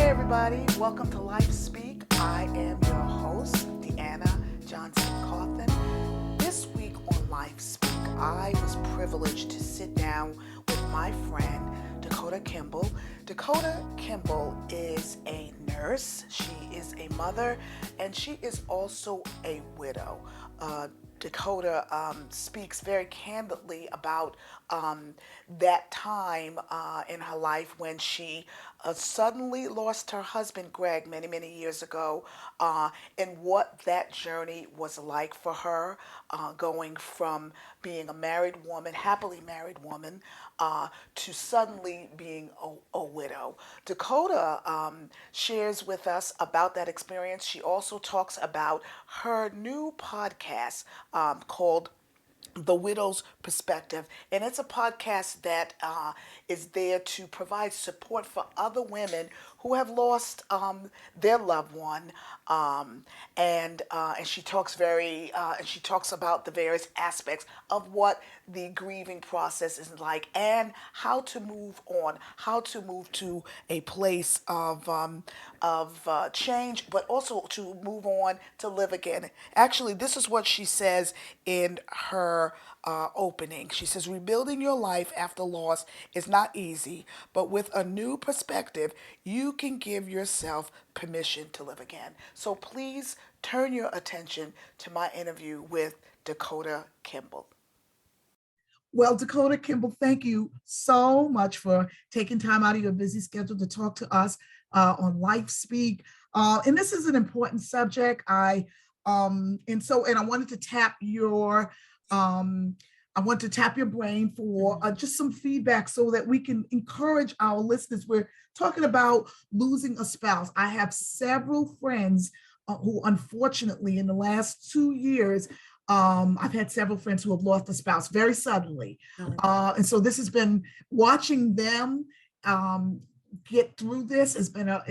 everybody. Welcome to Lifespeak. I am your host, Deanna Johnson Cauthen. This week on Lifespeak, I was privileged to sit down with my friend, Dakota Kimble. Dakota Kimble is a nurse, she is a mother, and she is also a widow. Dakota speaks very candidly about that time in her life when she suddenly lost her husband, Greg, many, many years ago, and what that journey was like for her, going from being a married woman, happily married woman, to suddenly being a widow. Dakota shares with us about that experience. She also talks about her new podcast called The Widow's Perspective. And it's a podcast that is there to provide support for other women who have lost their loved one. And she talks and she talks about the various aspects of what the grieving process is like and how to move on, how to move to a place of change, but also to move on to live again. Actually, this is what she says in her opening. She says, rebuilding your life after loss is not easy, but with a new perspective, you can give yourself permission to live again. So please turn your attention to my interview with Dakota Kimble. Well, Dakota Kimble, thank you so much for taking time out of your busy schedule to talk to us on Lifespeak. And this is an important subject. And I wanted to tap your brain for just some feedback so that we can encourage our listeners. We're talking about losing a spouse. I have several friends who, unfortunately, in the last 2 years, I've had several friends who have lost a spouse very suddenly. And so this has been watching them get through this. It's been a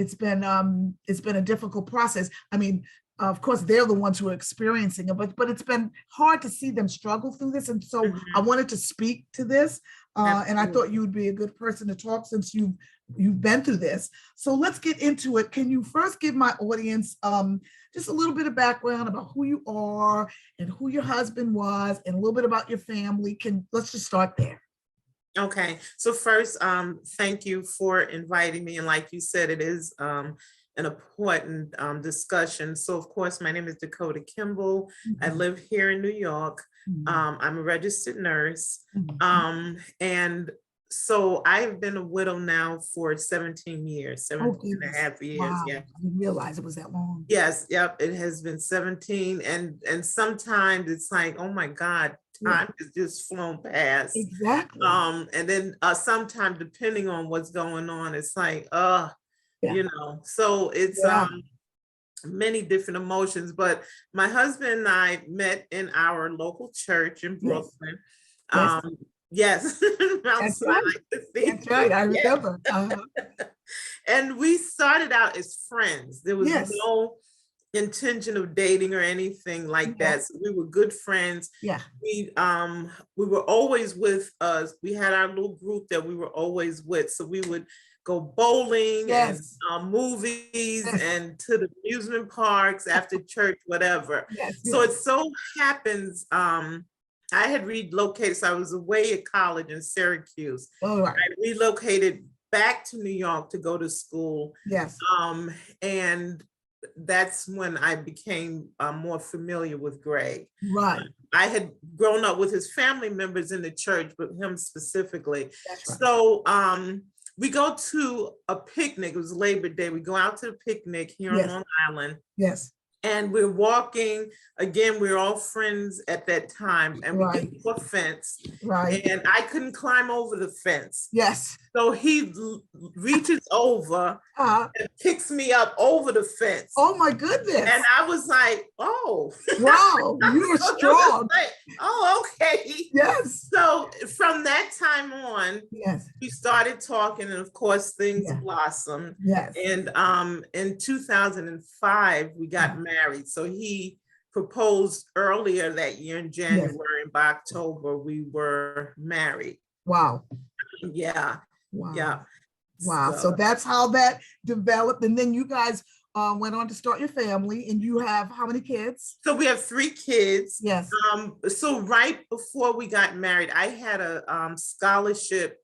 difficult process. I mean, of course, they're the ones who are experiencing it, but it's been hard to see them struggle through this. And so I wanted to speak to this. And I thought you would be a good person to talk since you've been through this. So let's get into it. Can you first give my audience just a little bit of background about who you are and who your husband was and a little bit about your family? Let's just start there. Okay. So first, thank you for inviting me. And like you said, it is an important discussion. So of course, my name is Dakota Kimble. I live here in New York. I'm a registered nurse. And so I've been a widow now for 17 years, 17 and a half years. Wow. Yeah. I didn't realize it was that long. Yes. Yep. It has been 17. And sometimes it's like, oh my God, time has just flown past. Exactly. And then sometimes depending on what's going on, it's like, so it's many different emotions. But my husband and I met in our local church in Brooklyn. Yes. That's right. That's right. I remember. And we started out as friends. There was no intention of dating or anything like that. So we were good friends. Yeah. We were always with us. We had our little group that we were always with. So we would go bowling and movies and to the amusement parks after church, whatever. So it so happens, I had relocated. So I was away at college in Syracuse. I relocated back to New York to go to school. And that's when I became more familiar with Greg. I had grown up with his family members in the church, but him specifically. So we go to a picnic. It was Labor Day. We go out to the picnic here on Long Island. And we're walking, again, we're all friends at that time, and we get to a fence, and I couldn't climb over the fence. So he reaches over and picks me up over the fence. Oh my goodness. And I was like, oh. Wow, you were strong. Like, oh, okay. So from that time on, we started talking, and of course things blossomed. And in 2005, we got married. So he proposed earlier that year in January, and by October we were married. Wow. Yeah. Wow. So that's how that developed. And then you guys went on to start your family, and you have how many kids? So we have 3 kids. Yes. So right before we got married, I had a scholarship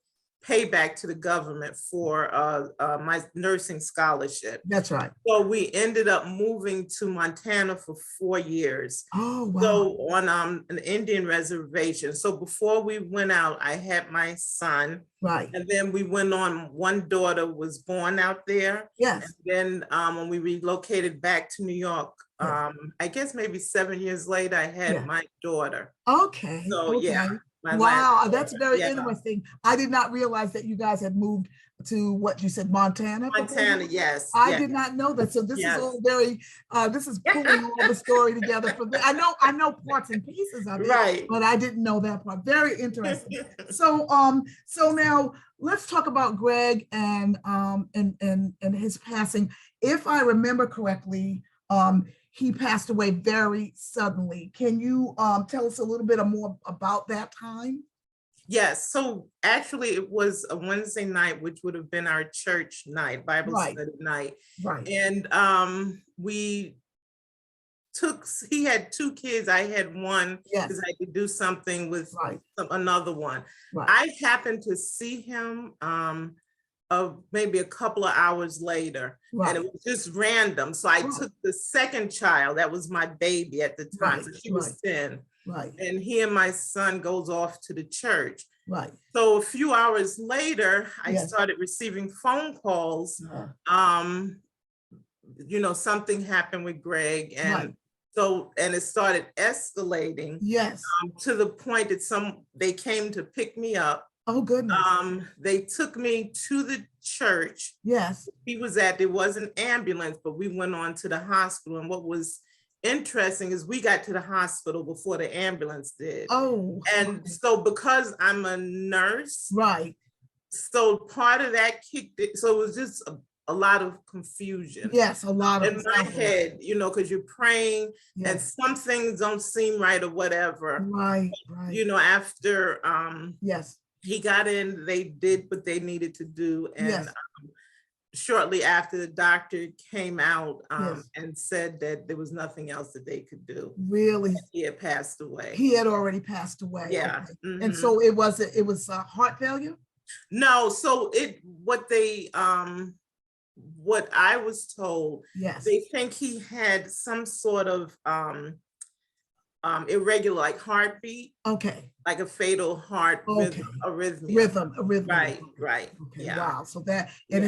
payback to the government for my nursing scholarship. That's right. So we ended up moving to Montana for 4 years. Oh, wow. So on an Indian reservation. So before we went out, I had my son. Right. And then we went on, one daughter was born out there. Yes. And then when we relocated back to New York, I guess maybe 7 years later, I had my daughter. Okay. So yeah. Wow, that's very interesting. I did not realize that you guys had moved to what you said, Montana. Montana, yes. I did not know that. So this is all very. This is pulling all the story together for me. I know parts and pieces of it, right? But I didn't know that part. Very interesting. So now let's talk about Greg and his passing. If I remember correctly, he passed away very suddenly. Can you tell us a little bit more about that time? Yes. So actually, it was a Wednesday night, which would have been our church night, Bible study night. Right. And he had 2 kids. I had one because I could do something with another one. Right. I happened to see him maybe a couple of hours later, and it was just random. So I took the second child, that was my baby at the time, so she was 10. Right. And he and my son goes off to the church. Right. So a few hours later, I started receiving phone calls. Something happened with Greg, and and it started escalating. Yes. To the point that they came to pick me up. Oh, goodness. They took me to the church. Yes. He was at, there was an ambulance, but we went on to the hospital. And what was interesting is we got to the hospital before the ambulance did. Oh. And so because I'm a nurse. Right. So part of that kicked it. So it was just a lot of confusion. Yes, a lot of in my head, because you're praying and some things don't seem right or whatever. Right. After he got in, they did what they needed to do. And shortly after, the doctor came out and said that there was nothing else that they could do. Really? He had passed away. He had already passed away. Yeah. Okay. Mm-hmm. And so it was heart failure? No. So what I was told, they think he had some sort of irregular, like heartbeat. Okay. Like a fatal heart arrhythmia. Rhythm. Right. Okay. Yeah. Wow. So that, and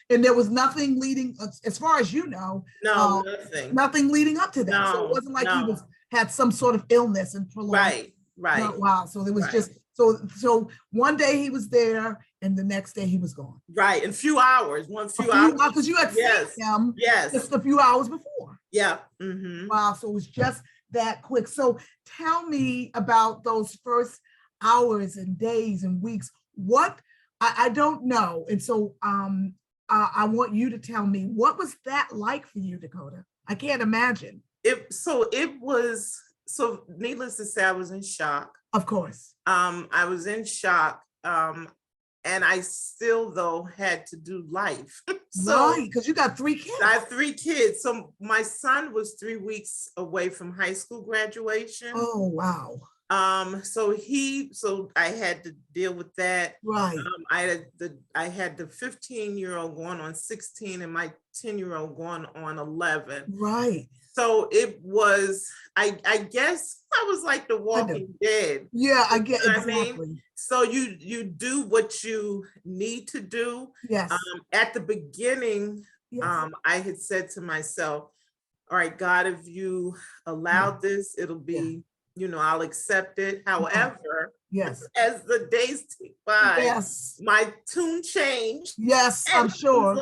and there was nothing leading, as far as you know. No, nothing. Nothing leading up to that. No, so it wasn't like he had some sort of illness and prolonged. Right. No, wow. So it was just, so one day he was there and the next day he was gone. Right. In a few hours. Because you had seen him just a few hours before. Yeah. Mm-hmm. Wow. So it was just that quick. So tell me about those first hours and days and weeks. What I don't know. And so I want you to tell me, what was that like for you, Dakota? I can't imagine. So needless to say, I was in shock. Of course. I was in shock. And I still, though, had to do life. Right, because you got 3 kids. I have 3 kids. So my son was 3 weeks away from high school graduation. Oh, wow. So I had to deal with that. Right. I had the 15-year-old going on 16 and my 10-year-old going on 11. Right. So it was, I guess I was like the Walking Dead. Yeah, I get exactly. I mean? So you do what you need to do. Yes. At the beginning, I had said to myself, all right, God, if you allowed this, it'll be, I'll accept it. However, as the days tick by, my tune changed. Yes, I'm sure.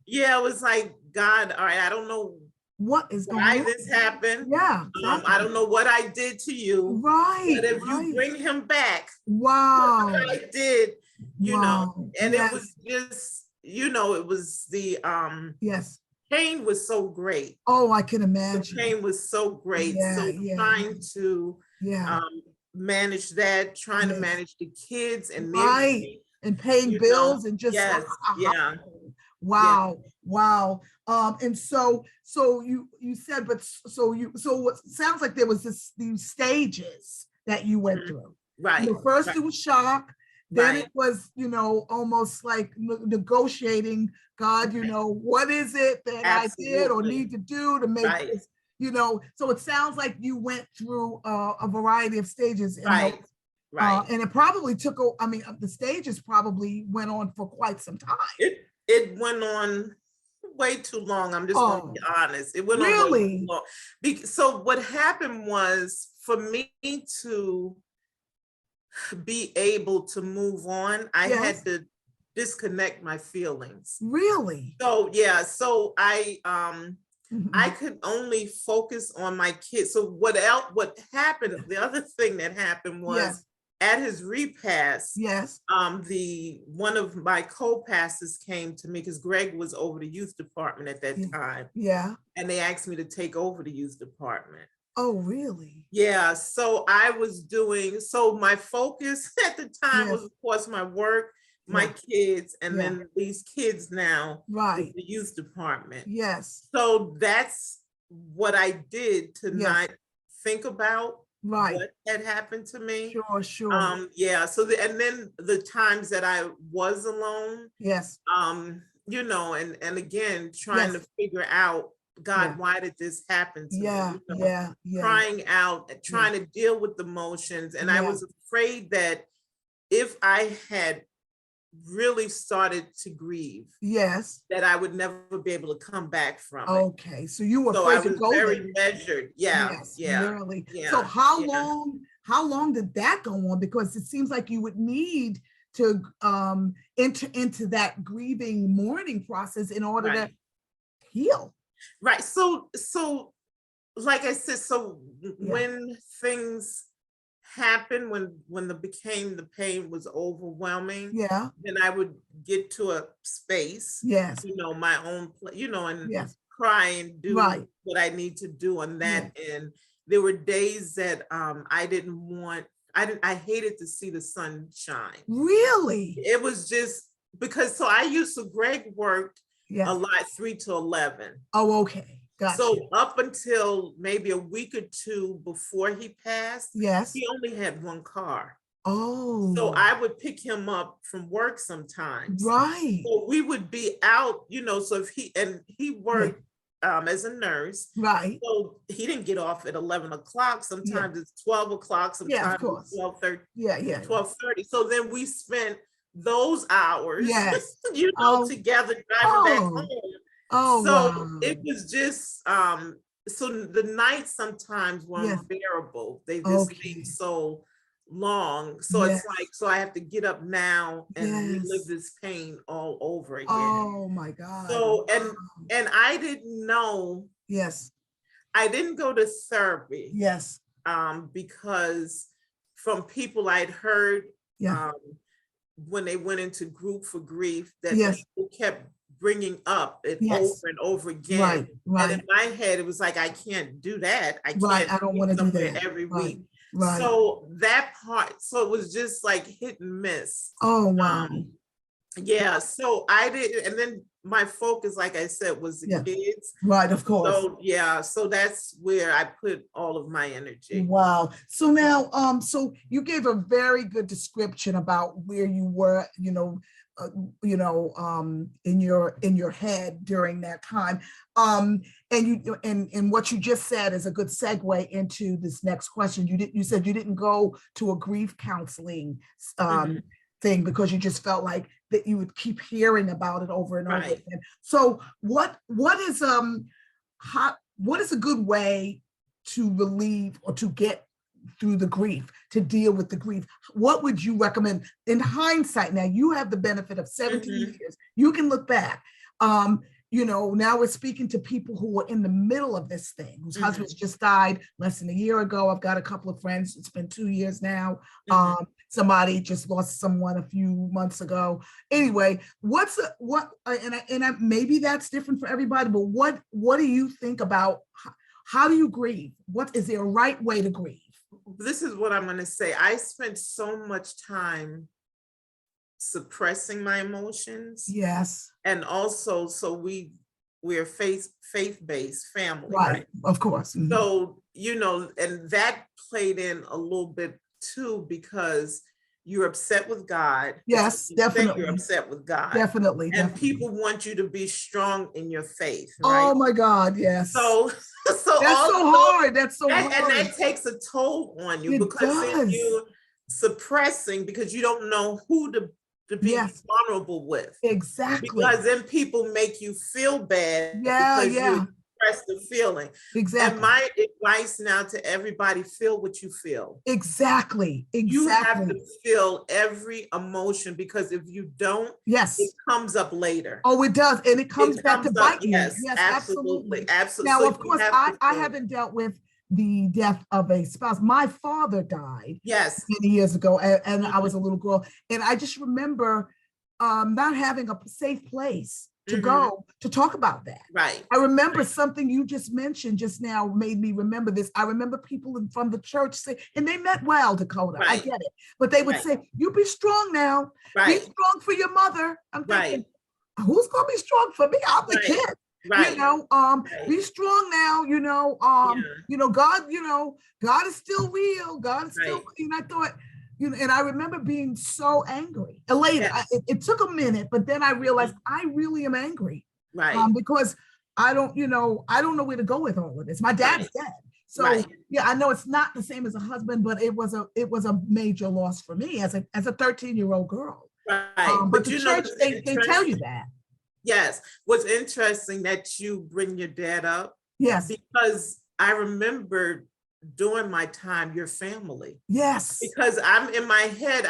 It was like, God, all right, I don't know what is going on? Why this happened? Yeah. Exactly. I don't know what I did to you. Right. But if you bring him back, wow. What I did, you know, and it was just, it was the pain was so great. Oh, I can imagine. The pain was so great. Trying to manage that, trying to manage the kids and and paying bills and just yes, yeah, wow, wow. And so you said, but so what sounds like there was these stages that you went through. right. First right. it was shock, then right. it was, almost like negotiating, God, what is it that Absolutely. I did or need to do to make right. this, so it sounds like you went through a variety of stages in right. those, right. and it probably took, the stages probably went on for quite some time. It went on way too long. I'm just going to be honest. It went on way too long. So what happened was, for me to be able to move on, I had to disconnect my feelings. Really? So yeah, so I could only focus on my kids. So what happened, the other thing that happened was, at his repast, one of my co-pastors came to me, because Greg was over the youth department at that time. And they asked me to take over the youth department. Oh, really? Yeah. So I was so my focus at the time was, of course, my work, my kids, and then these kids now, the youth department. Yes. So that's what I did to not think about what had happened to me. Sure. Yeah. So and then the times that I was alone. And again, trying to figure out, God, why did this happen to me? Crying out, trying to deal with the emotions. And I was afraid that if I had really started to grieve, that I would never be able to come back from it. Okay, so you were afraid to go very there. Measured. Really. So how long did that go on? Because it seems like you would need to enter into that grieving mourning process in order to heal. Right. So like I said, when things happened, when the pain was overwhelming, then I would get to a space, my own, and cry and do what I need to do on that end. There were days that I hated to see the sun shine. Really? It was just because, Greg worked a lot 3 to 11. Oh, okay. Gotcha. So up until maybe a week or two before he passed, he only had one car. Oh. So I would pick him up from work sometimes. Right. So we would be out, so if he worked as a nurse. Right. So he didn't get off at 11 o'clock. Sometimes it's 12 o'clock, sometimes it's 12:30. 12:30. So then we spent those hours, together driving back home. It was just, so the nights sometimes were unbearable. They just seemed so long. So it's like, so I have to get up now and relive this pain all over again. Oh my God. So, and I didn't know. I didn't go to therapy. Because from people I'd heard, when they went into group for grief, that people kept bringing up it over and over again. And in my head, it was like, I can't do that. I can't. I don't want to do that every week. So that part, so it was just like hit and miss. Oh, wow. So I did, and then my focus, like I said, was the kids. Right, of course. So so that's where I put all of my energy. Wow. So now, so you gave a very good description about where you were, in your head during that time. And what you just said is a good segue into this next question. You said you didn't go to a grief counseling thing because you just felt like that you would keep hearing about it over and over again. So what is a good way to relieve or to get through the grief, to deal with the grief? What would you recommend in hindsight? Now you have the benefit of 17 years. You can look back. Now we're speaking to people who are in the middle of this thing, whose husbands just died less than a year ago. I've got a couple of friends. It's been 2 years now. Somebody just lost someone a few months ago. Anyway, maybe that's different for everybody, but what do you think about how do you grieve? What is there a right way to grieve? This is what I'm going to say. I spent so much time suppressing my emotions. Yes. And also, so we're faith-based family, Right. Of course. Mm-hmm. So, and that played in a little bit too, because you're upset with God. Yes, definitely. You're upset with God. Definitely. And definitely. people want you to be strong in your faith, right? Oh my God, yes. So that's so hard. That's so hard. And that takes a toll on you, because then you're suppressing, because you don't know who to be vulnerable with. Exactly. Because then people make you feel bad because you express the feeling. Exactly. And my advice now to everybody, feel what you feel. Exactly. You have to feel every emotion, because if you don't, it comes up later. Oh, it does. And it comes back to bite you. Yes, absolutely. Absolutely. Now, of course, I haven't dealt with the death of a spouse. My father died many years ago, and I was a little girl. And I just remember not having a safe place to go to talk about that. Right. I remember something you just mentioned just now made me remember this. I remember people from the church say, and they meant well, Dakota, I get it. But they would say, you be strong now. Be strong for your mother. I'm thinking, who's going to be strong for me? I'm the kid. Right. Be strong now, God is still real. God is still, and I thought, and I remember being so angry. Elated. It took a minute, but then I realized I really am angry. Right. Because I don't know where to go with all of this. My dad's dead. So I know it's not the same as a husband, but it was a major loss for me as a 13-year-old girl. Right. But the church, they tell you that. Yes. What's interesting that you bring your dad up. Yes. Because I remember during my time, your family. Yes. Because I'm in my head,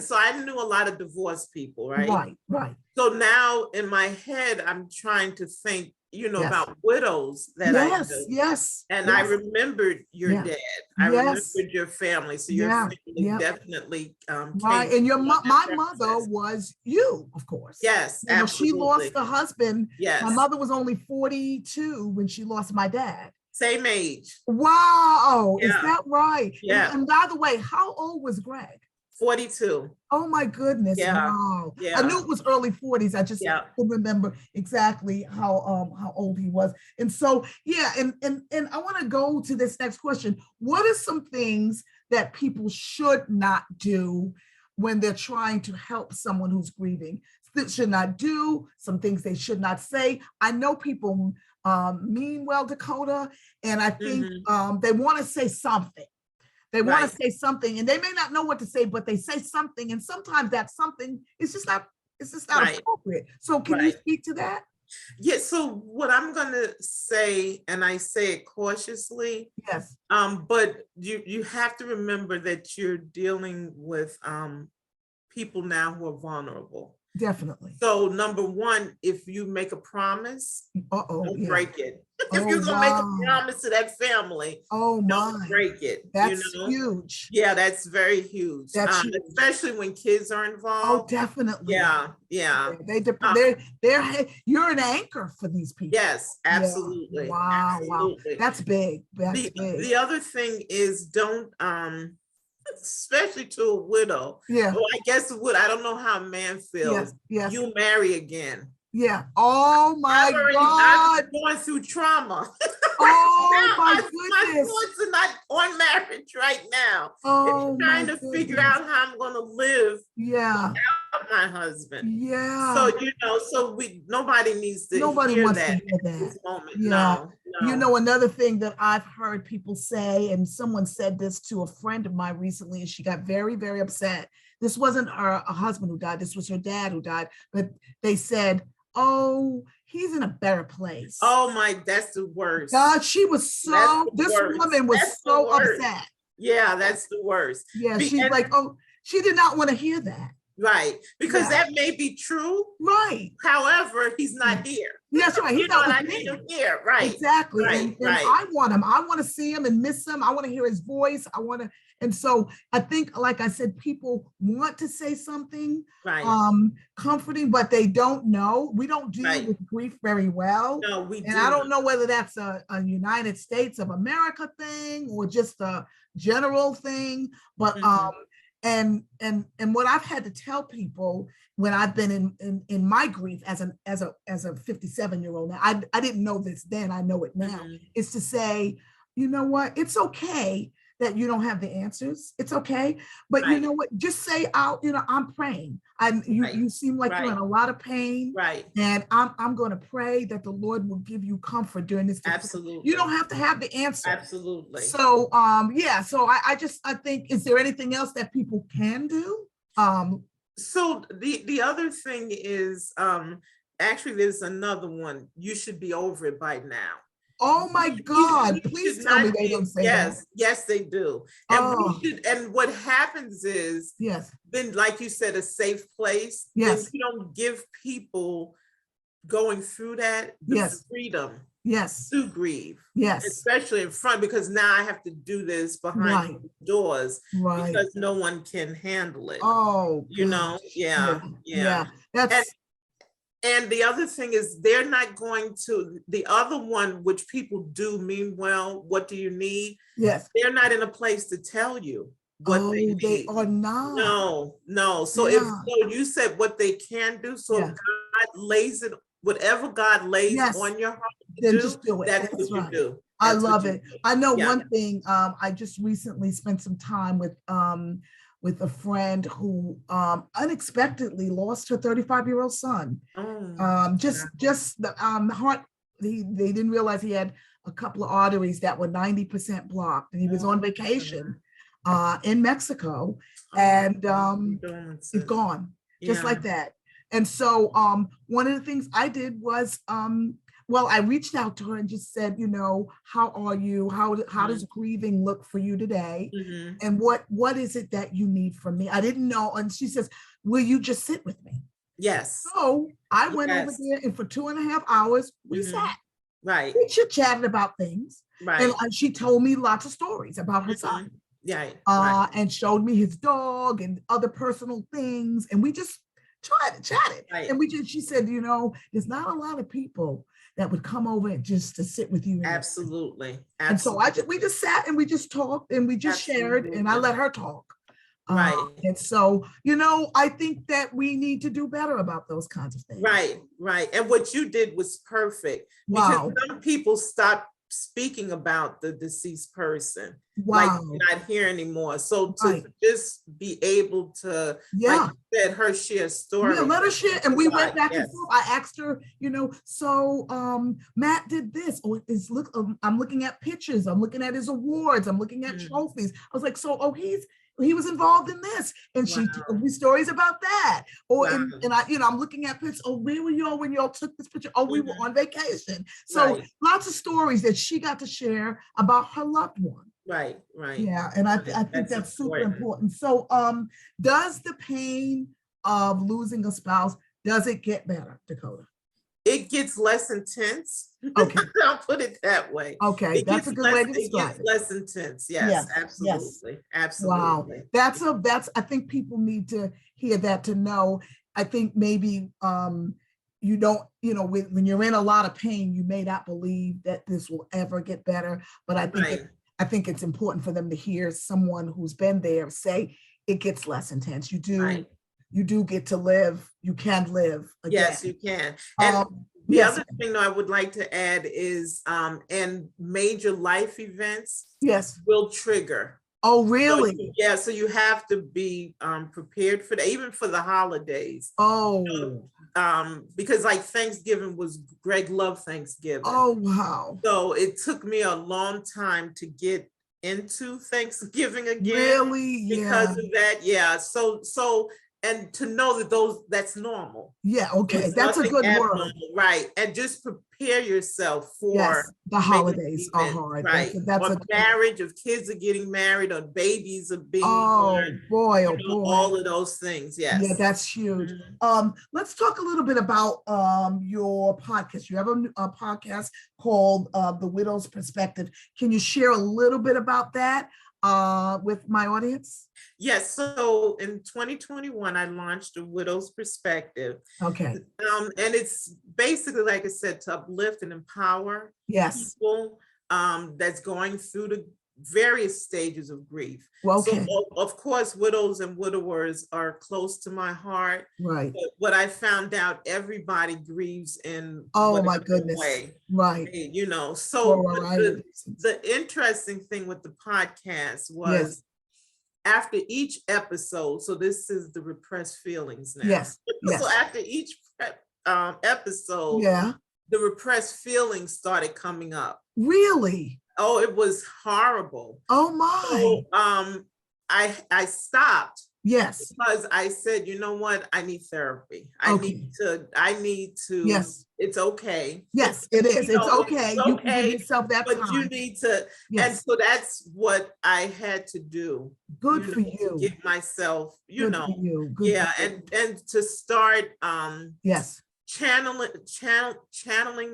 so I knew a lot of divorced people, right? Right. So now in my head, I'm trying to think, about widows that I knew. Yes. And I remembered your dad. I remembered your family. So your family definitely right. And my mother was you, of course. Yes, absolutely. She lost the husband. Yes. My mother was only 42 when she lost my dad. Same age. Wow. Is that right? Yeah. And by the way, how old was Greg? 42. Oh my goodness. Yeah. Wow. Yeah. I knew it was early 40s. I just couldn't remember exactly how old he was. And so, and I want to go to this next question. What are some things that people should not do when they're trying to help someone who's grieving? That should not do, some things they should not say. I know people mean well, Dakota, and I think they want to say something. They want to say something, and they may not know what to say, but they say something, and sometimes that something is just not appropriate. So can you speak to that? Yeah, so what I'm gonna say, and I say it cautiously, but you have to remember that you're dealing with people now who are vulnerable. Definitely. So number one, if you make a promise, don't break it. If you're gonna make a promise to that family, don't break it. That's huge. Yeah, that's very huge. That's huge. Especially when kids are involved. Oh, definitely. Yeah. They're you're an anchor for these people. Yes, absolutely. Wow, absolutely. Wow. That's big. The other thing is, don't especially to a widow. Yeah. Well, I guess I don't know how a man feels. Yes. You marry again. Yeah. Oh my God. I'm going through trauma. Oh my goodness. My thoughts are not on marriage right now. Oh, I'm trying to figure out how I'm going to live without my husband. Yeah. So nobody needs to Nobody hear wants that to hear that. at this moment. Yeah. No. Another thing that I've heard people say, and someone said this to a friend of mine recently, and she got very, very upset. This wasn't a husband who died. This was her dad who died. But they said, oh, he's in a better place. Oh my, that's the worst. God, she was this woman was so upset. Yeah, that's the worst. Yeah, she's like, oh, she did not want to hear that. Right, because that may be true. Right. However, he's not here. That's right. He's not I need him here. Right. Exactly. And I want him. I want to see him and miss him. I want to hear his voice. And so I think, like I said, people want to say something comforting, but they don't know. We don't deal with grief very well. No, we do. And I don't know whether that's a United States of America thing or just a general thing, but and what I've had to tell people when I've been in my grief as a 57-year-old now, I didn't know this then, I know it now, is to say, you know what, it's okay that you don't have the answers. It's okay. But you know what, just say out, I'm praying. You seem like you're in a lot of pain. Right. And I'm going to pray that the Lord will give you comfort during this. Absolutely. You don't have to have the answer. Absolutely. So so I think, is there anything else that people can do? So the other thing is, actually there's another one. You should be over it by now. Oh my God, please tell me they don't say that. Yes, they do. And and what happens is, then like you said, a safe place. Yes. You don't give people going through that the freedom to grieve. Yes. Especially in front, because now I have to do this behind doors because no one can handle it. Oh, Yeah. And the other thing is, they're not going to, the other one, which people do mean well, what do you need? Yes. They're not in a place to tell you what they need. They are not. No. So if you said what they can do, so if God lays it, whatever God lays on your heart to then just do it. That's what you do. I love it. I know one thing, I just recently spent some time with a friend who unexpectedly lost her 35-year-old son. Just the heart, they didn't realize he had a couple of arteries that were 90% blocked, and he was on vacation in Mexico, and it's gone, just like that. And so one of the things I did was, I reached out to her and just said, how are you? How does grieving look for you today? And what is it that you need from me? I didn't know. And she says, will you just sit with me? Yes. So I went over there, and for 2.5 hours, we sat. Right. We chit-chatted about things. Right. And she told me lots of stories about her son. And showed me his dog and other personal things. And we just chatted. Right. And she said, there's not a lot of people that would come over and just to sit with you. Absolutely. And so we just sat and we just talked and we just shared, and I let her talk. Right. And so, I think that we need to do better about those kinds of things. Right. And what you did was perfect. Because some people stop speaking about the deceased person. Like, not here anymore. So to just be able to, like you said, her share story. Let her share. And we went back and forth. I asked her, so Matt did this. I'm looking at pictures. I'm looking at his awards. I'm looking at trophies. I was like, so, he was involved in this, and she told me stories about that. And I'm looking at pictures. Where were y'all when y'all took this picture? We were on vacation. So lots of stories that she got to share about her loved one. Right. Yeah, and I think that's super important. So, does the pain of losing a spouse, does it get better, Dakota? It gets less intense. Okay. I'll put it that way. Okay, that's a good way to describe it. It gets less intense. Yes, absolutely. Yes. Absolutely. Wow. That's I think people need to hear that to know. I think maybe you don't, when you're in a lot of pain, you may not believe that this will ever get better. But I think it's important for them to hear someone who's been there say it gets less intense. You do get to live. You can live again. Yes, you can. And the other thing I would like to add is, and major life events will trigger. Oh, really? So you have to be prepared for that, even for the holidays. Because like Thanksgiving was, Greg loved Thanksgiving. Oh, wow. So it took me a long time to get into Thanksgiving again. Really? Because of that. Yeah. So and to know that that's normal. Yeah, okay. That's a good word. Right. And just prepare yourself for the holidays are hard. Right. That's or marriage, if kids are getting married, or babies are being born. Boy. All of those things. Yes. Yeah, that's huge. Let's talk a little bit about your podcast. You have a podcast called The Widow's Perspective. Can you share a little bit about that with my audience? Yes. So in 2021, I launched A Widow's Perspective. Okay. And it's basically, like I said, to uplift and empower people that's going through various stages of grief. Okay. So of course, widows and widowers are close to my heart. Right. But what I found out, everybody grieves in my goodness way. Right. You know, so the interesting thing with the podcast was after each episode, so this is the repressed feelings now. Yes. So after each episode, the repressed feelings started coming up. Really? Oh, it was horrible. Oh my. So I stopped. Yes. Because I said, you know what? I need therapy. I need to, yes. It's okay. Yes, it is. It's okay. It's you can give yourself that but time. You need to, and so that's what I had to do. Good for you. To give myself, Good for you. Good for you. And to start channeling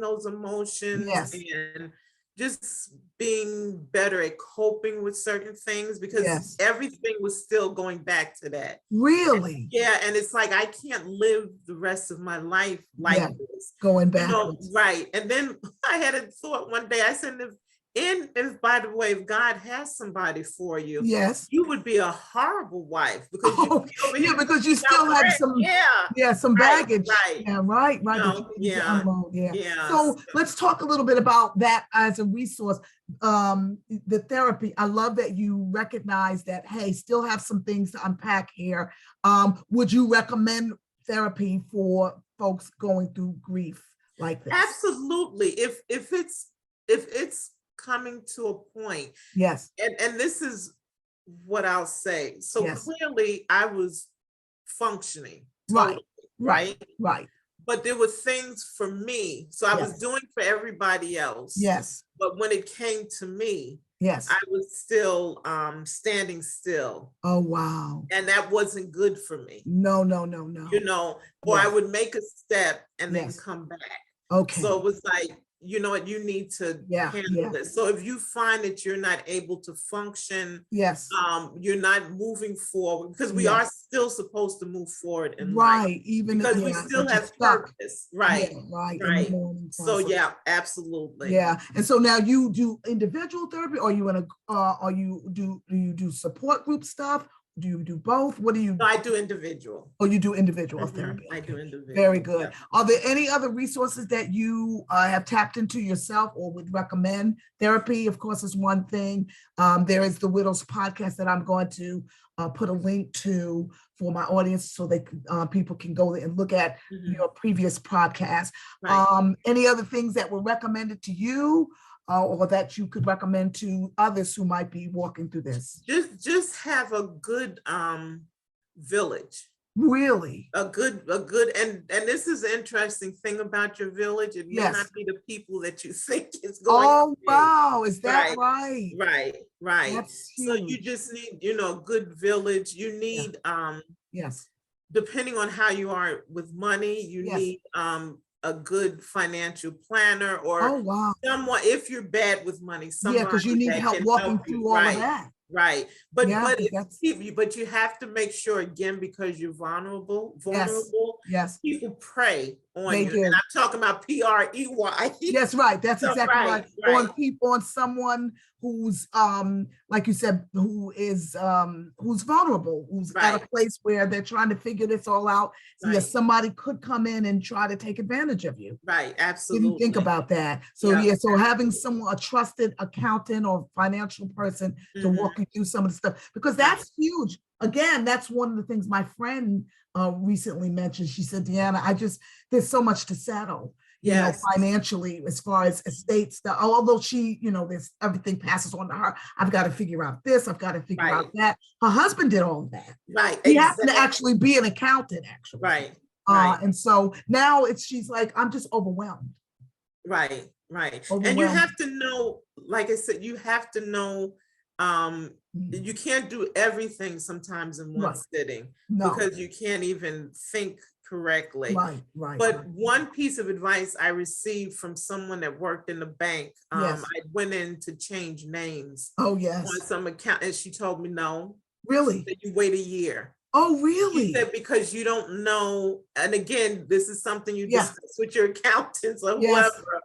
those emotions and just being better at coping with certain things, because everything was still going back to that. Really? And it's like, I can't live the rest of my life like this. Going backwards. Right. And then I had a thought one day, I said, if by the way, if God has somebody for you, you would be a horrible wife, because because you still have some some baggage. Right. Yeah, right. So let's talk a little bit about that as a resource. The therapy. I love that you recognize that, hey, still have some things to unpack here. Would you recommend therapy for folks going through grief like this? Absolutely. If it's coming to a point. And this is what I'll say. So clearly I was functioning. Totally, right. But there were things for me. So I was doing for everybody else. But when it came to me, I was still standing still. Oh, wow. And that wasn't good for me. No. You know, or I would make a step and then come back. Okay. So it was like, you know what, you need to handle this. So if you find that you're not able to function, you're not moving forward, because we are still supposed to move forward in life, even because we still have purpose. Right. So absolutely. And so now you do individual therapy, or you in a do you do support group stuff? Do you do both? What do you do? No, I do individual. Oh, you do individual therapy. I do individual. Very good. Are there any other resources that you have tapped into yourself or would recommend? Therapy, of course, is one thing. There is the Widows podcast that I'm going to put a link to for my audience, so they people can go there and look at your previous podcast. Any other things that were recommended to you? Or that you could recommend to others who might be walking through this? Just have a good village. Really? A good, and this is the interesting thing about your village. It may not be the people that you think is going. Oh, wow. Is that right? Right. That's so you just need, a good village. You need, depending on how you are with money, you need, a good financial planner, or someone, if you're bad with money, someone because you need help walking through all of that. But you have to make sure, again, because you're vulnerable. People pray on you. And I'm talking about PREY. Yes, right. That's exactly right. On someone who's like you said, who's vulnerable, who's at a place where they're trying to figure this all out. So somebody could come in and try to take advantage of you. Absolutely. Didn't think about that. So so having someone, a trusted accountant or financial person to walk you through some of the stuff, because that's huge. Again, that's one of the things my friend recently mentioned. She said, Deanna, there's so much to settle, you know, financially, as far as estate stuff. Although she, there's everything passes on to her. I've got to figure out this. I've got to figure out that. Her husband did all of that. He happened to actually be an accountant, actually. And so now she's like, I'm just overwhelmed. Right. And you have to know, like I said, you have to know, you can't do everything sometimes in one sitting, because you can't even think correctly. But one piece of advice I received from someone that worked in the bank, I went in to change names. On some account, and she told me, no. Really? You wait a year. Oh, really? She said, because you don't know, and again, this is something you discuss with your accountants or whoever.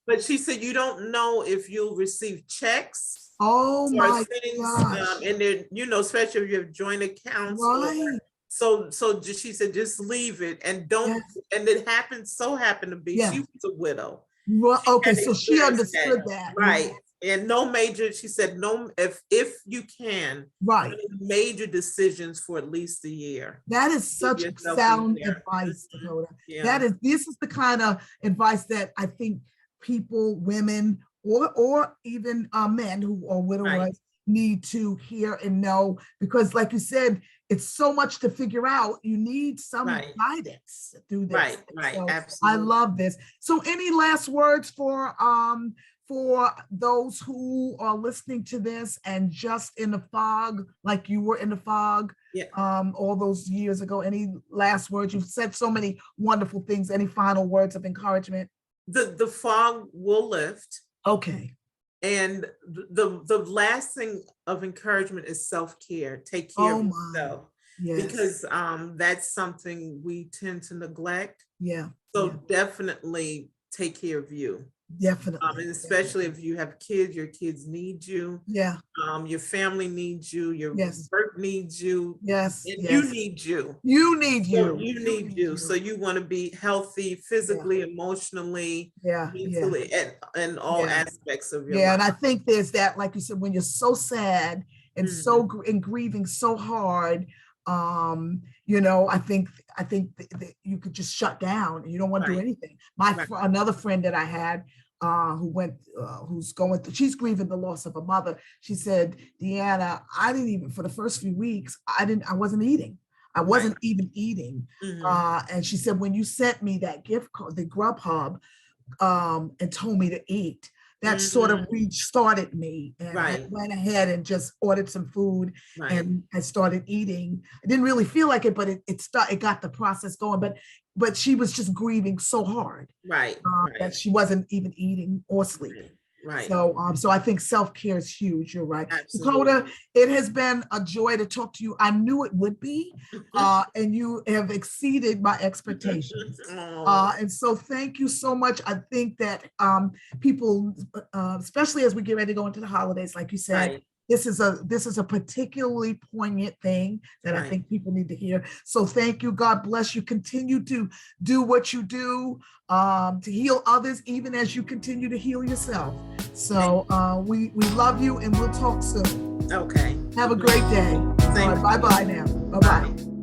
But she said, you don't know if you'll receive checks Oh or my things, gosh. and then, you know, especially if you have joint accounts. Right. So she said, just leave it and don't, Yes. and it happened to be, Yeah. she was a widow. Well, She okay, had so she experienced understood that. right. And no major, she said, no, if you can, Right. major decisions for at least a year. That is Give such yourself a sound year. advice, Dakota. Yeah. This is the kind of advice that I think people, women, or even men who are widowers need to hear and know, because like you said, it's so much to figure out. You need some guidance through this. Right, so absolutely. I love this. So any last words for those who are listening to this and just in the fog, like you were in the fog all those years ago? Any last words? You've said so many wonderful things. Any final words of encouragement? The fog will lift. Okay. And the last thing of encouragement is self-care. Take care of yourself. Yes. Because that's something we tend to neglect. Yeah. So definitely take care of you. Definitely. And especially if you have kids, your kids need you. Yeah. Your family needs you. Your work needs you. Yes. And you need you. You need you. You need you. So you want to be healthy physically, emotionally, mentally, and all aspects of your life. And I think there's that, like you said, when you're so sad and and grieving so hard, you know, I think that you could just shut down and you don't want to do anything. Another friend that I had who's going through, she's grieving the loss of a mother. She said, Deanna, I didn't even, for the first few weeks, I wasn't eating. I wasn't even eating. And she said, when you sent me that gift card, the Grubhub, and told me to eat, that sort of restarted me. And I went ahead and just ordered some food and I started eating. I didn't really feel like it, but it got the process going. But she was just grieving so hard that she wasn't even eating or sleeping. So I think self-care is huge. You're right. Absolutely. Dakota, it has been a joy to talk to you. I knew it would be, and you have exceeded my expectations. And so thank you so much. I think that people, especially as we get ready to go into the holidays, like you said, this is a particularly poignant thing that I think people need to hear. So thank you. God bless you. Continue to do what you do to heal others, even as you continue to heal yourself. So we love you and we'll talk soon. Okay. Have a great day. All right, bye-bye now. Bye-bye.